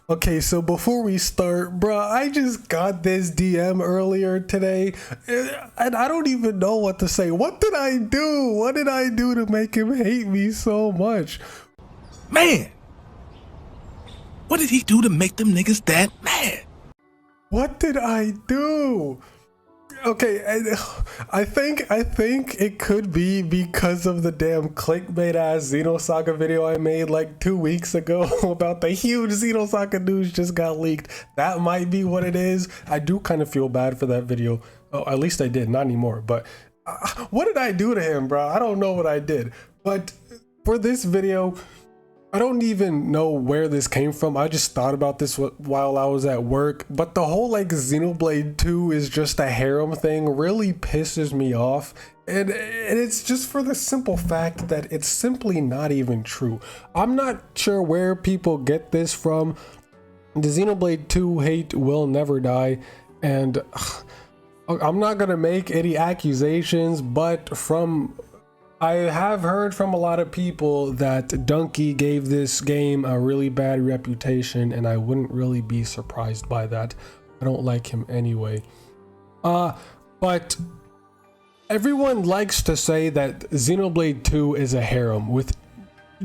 Okay, so before we start, bruh, I just got this DM earlier today, and I don't even know what to say. What did I do? What did I do to make him hate me so much? Man, what did he do to make them niggas that mad? What did I do? Okay, I think it could be because of the damn clickbait ass Xenosaga video I made like 2 weeks ago about the huge Xenosaga news just got leaked. That might be what it is. I do kind of feel bad for that video. Oh, at least I did, not anymore. But what did I do to him, bro? I don't know what I did. But for this video, I don't even know where this came from. I just thought about this while I was at work, but the whole like Xenoblade 2 is just a harem thing really pisses me off, and it's just for the simple fact that it's simply not even true. I'm not sure where people get this from. The Xenoblade 2 hate will never die, and I'm not gonna make any accusations, but I have heard from a lot of people that Donkey gave this game a really bad reputation, and I wouldn't really be surprised by that. I don't like him anyway. But everyone likes to say that Xenoblade 2 is a harem, which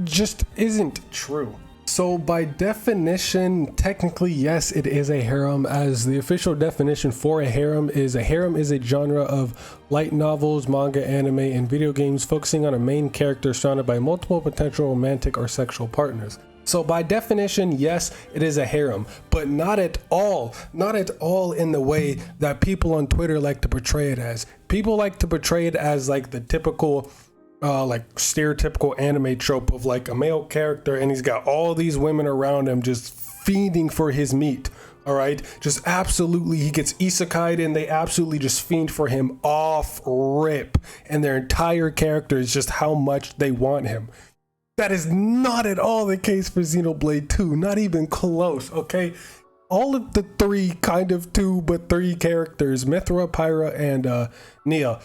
just isn't true. So by definition, technically, yes, it is a harem, as the official definition for a harem is a genre of light novels, manga, anime, and video games focusing on a main character surrounded by multiple potential romantic or sexual partners. So by definition, yes, it is a harem, but not at all in the way that people on Twitter like to portray it as. People like to portray it as like the typical like stereotypical anime trope of like a male character and he's got all these women around him just fiending for his meat. All right, just absolutely, he gets isekai'd and they absolutely just fiend for him off rip, and their entire character is just how much they want him. That is not at all the case for Xenoblade 2, not even close. Okay, all of the three characters, Mythra, Pyra, and Nia,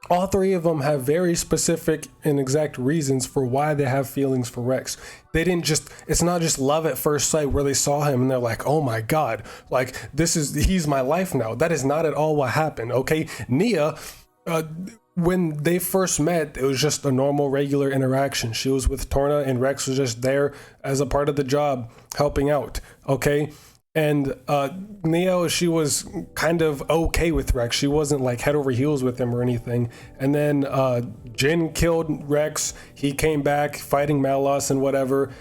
all three of them have very specific and exact reasons for why they have feelings for Rex. It's not just love at first sight where they saw him and they're like, oh my God, like he's my life now. That is not at all what happened, okay? Nia, when they first met, it was just a normal, regular interaction. She was with Torna and Rex was just there as a part of the job, helping out, okay? And Neo, she was kind of okay with Rex. She wasn't like head over heels with him or anything. And then Jin killed Rex. He came back fighting Malos and whatever.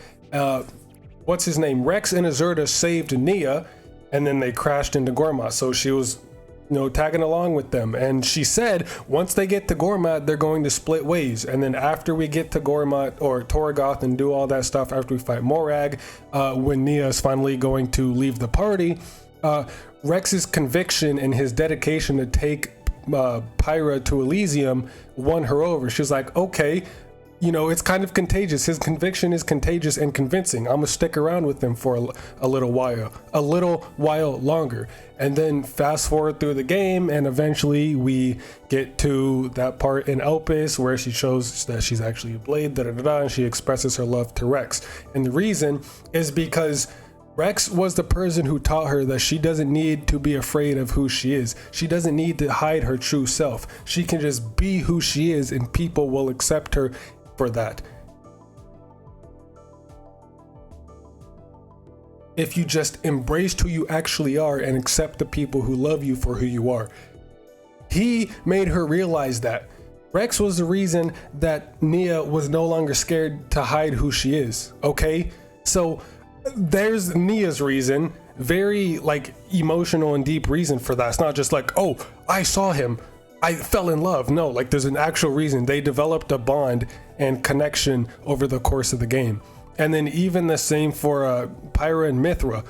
What's his name? Rex and Azurta saved Nia, and then they crashed into Gorma. So she was, tagging along with them. And she said, once they get to Gorma, they're going to split ways. And then after we get to Gorma or Torgoth and do all that stuff, after we fight Morag, when Nia is finally going to leave the party, Rex's conviction and his dedication to take Pyra to Elysium won her over. She's like, okay, it's kind of contagious. His conviction is contagious and convincing. I'm gonna stick around with him for a little while longer. And then fast forward through the game, and eventually we get to that part in Opus where she shows that she's actually a blade, and she expresses her love to Rex. And the reason is because Rex was the person who taught her that she doesn't need to be afraid of who she is. She doesn't need to hide her true self. She can just be who she is, and people will accept her for that. If you just embrace who you actually are and accept the people who love you for who you are. He made her realize that. Rex was the reason that Nia was no longer scared to hide who she is, okay? So there's Nia's reason, very like emotional and deep reason for that. It's not just like, oh, I saw him, I fell in love. No, like there's an actual reason. They developed a bond and connection over the course of the game. And then even the same for Pyra and Mythra.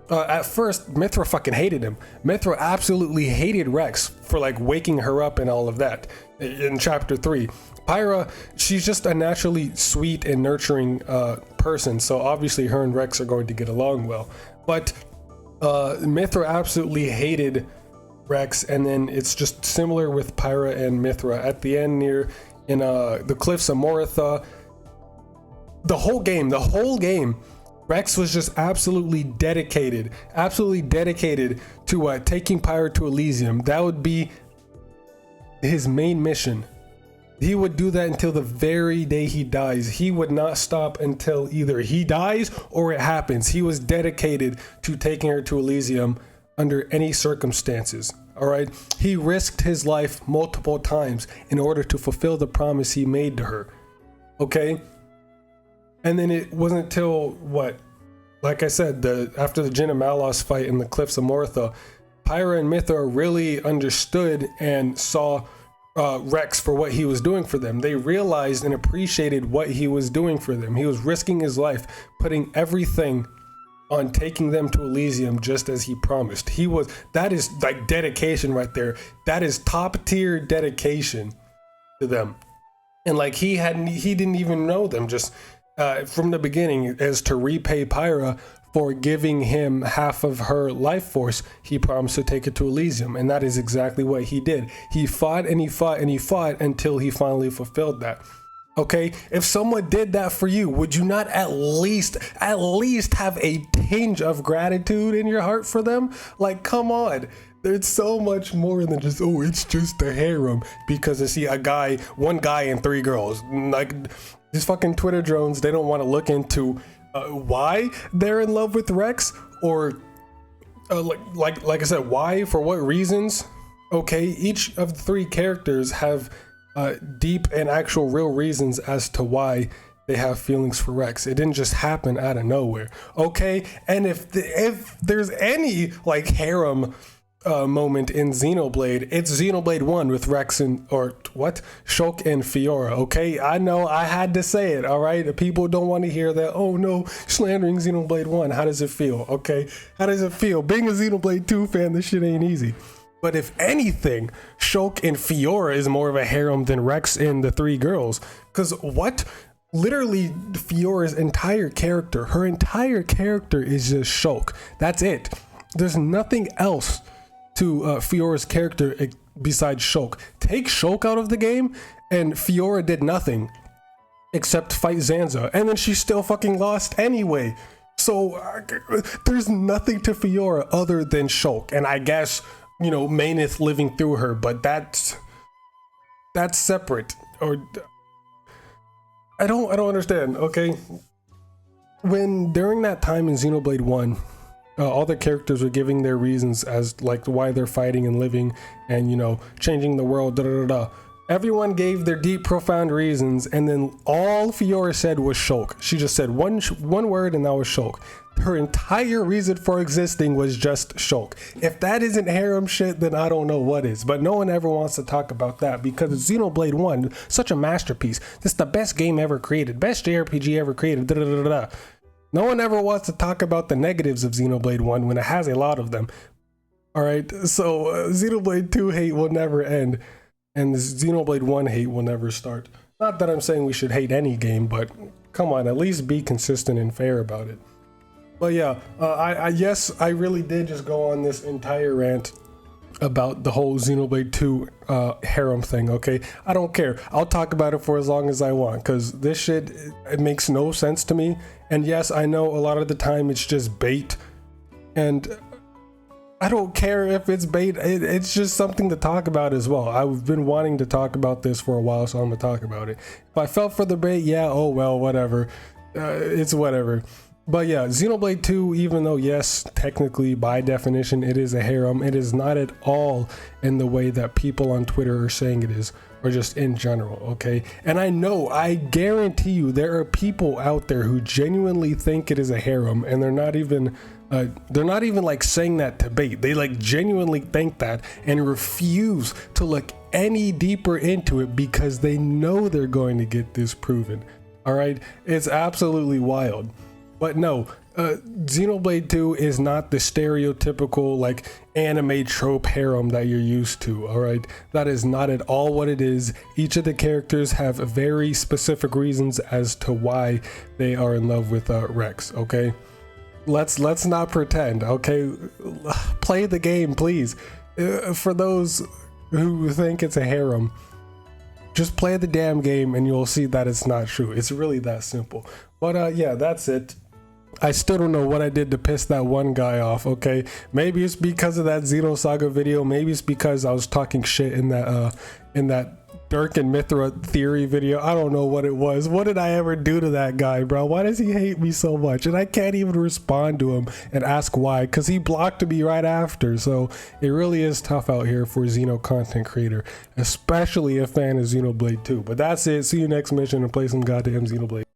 At first, Mythra fucking hated him. Mythra absolutely hated Rex for like waking her up and all of that in chapter 3. Pyra, she's just a naturally sweet and nurturing person, so obviously her and Rex are going to get along well. But Mythra absolutely hated Rex, and then it's just similar with Pyra and Mythra. At the end in the Cliffs of Moratha, the whole game, Rex was just absolutely dedicated to taking Pyra to Elysium. That would be his main mission. He would do that until the very day he dies. He would not stop until either he dies or it happens. He was dedicated to taking her to Elysium under any circumstances. All right. He risked his life multiple times in order to fulfill the promise he made to her. Okay. And then it wasn't until like I said, after the Jin and Malos fight in the Cliffs of Mortha, Pyra and Mythra really understood and saw Rex for what he was doing for them. They realized and appreciated what he was doing for them. He was risking his life, putting everything on taking them to Elysium just as he promised. That is like dedication right there. That is top tier dedication to them. And like he didn't even know them just from the beginning, as to repay Pyra for giving him half of her life force. He promised to take it to Elysium, and that is exactly what he did. He fought and he fought and he fought until he finally fulfilled that. Okay, if someone did that for you, would you not at least have a tinge of gratitude in your heart for them? Like, come on. There's so much more than just, oh, it's just a harem because I see one guy and 3 girls. Like, these fucking Twitter drones, they don't want to look into why they're in love with Rex, or like I said, why, for what reasons. Okay, each of the 3 characters have deep and actual real reasons as to why they have feelings for Rex. It didn't just happen out of nowhere. Okay, and if there's any like harem moment in Xenoblade, it's Xenoblade 1 with Rex and Shulk and Fiora. Okay, I know I had to say it. All right, people don't want to hear that. Oh no, slandering Xenoblade 1. How does it feel? Okay, how does it feel being a Xenoblade 2 fan? This shit ain't easy. But if anything, Shulk and Fiora is more of a harem than Rex and the 3 girls. Because literally Fiora's entire character, her entire character is just Shulk. That's it. There's nothing else to Fiora's character besides Shulk. Take Shulk out of the game and Fiora did nothing except fight Zanza, and then she still fucking lost anyway. So there's nothing to Fiora other than Shulk, and I guess, you know, Maineth living through her, but that's separate. Or I don't understand. Okay, when during that time in Xenoblade 1, all the characters were giving their reasons as like why they're fighting and living and, you know, changing the world, Everyone gave their deep, profound reasons, and then all Fiora said was Shulk. She just said one word, and that was Shulk. Her entire reason for existing was just Shulk. If that isn't harem shit, then I don't know what is. But no one ever wants to talk about that because it's Xenoblade 1, such a masterpiece. This is the best game ever created, best JRPG ever created. No one ever wants to talk about the negatives of Xenoblade 1 when it has a lot of them. All right, so Xenoblade 2 hate will never end, and Xenoblade 1 hate will never start. Not that I'm saying we should hate any game, but come on, at least be consistent and fair about it. But yeah, I really did just go on this entire rant about the whole Xenoblade 2 harem thing. Okay, I don't care. I'll talk about it for as long as I want, because this shit, it makes no sense to me. And yes, I know a lot of the time it's just bait, and I don't care if it's bait. It's just something to talk about as well. I've been wanting to talk about this for a while, so I'm gonna talk about it. If I fell for the bait, yeah, oh well, whatever. It's whatever. But yeah, Xenoblade 2, even though yes, technically by definition it is a harem, it is not at all in the way that people on Twitter are saying it is, or just in general, okay? And I guarantee you there are people out there who genuinely think it is a harem, and they're not even like saying that to bait. They like genuinely think that and refuse to look any deeper into it because they know they're going to get disproven. All right, it's absolutely wild. But no, Xenoblade 2 is not the stereotypical like anime trope harem that you're used to, all right? That is not at all what it is. Each of the characters have very specific reasons as to why they are in love with Rex, okay? Let's not pretend, okay? Play the game, please. For those who think it's a harem, just play the damn game and you'll see that it's not true. It's really that simple. But yeah, that's it. I still don't know what I did to piss that one guy off, okay? Maybe it's because of that Xenosaga video. Maybe it's because I was talking shit in that Dirk and Mythra theory video. I don't know what it was. What did I ever do to that guy, bro? Why does he hate me so much? And I can't even respond to him and ask why, because he blocked me right after. So it really is tough out here for Xeno content creator, especially a fan of Xenoblade 2. But that's it. See you next mission and play some goddamn Xenoblade.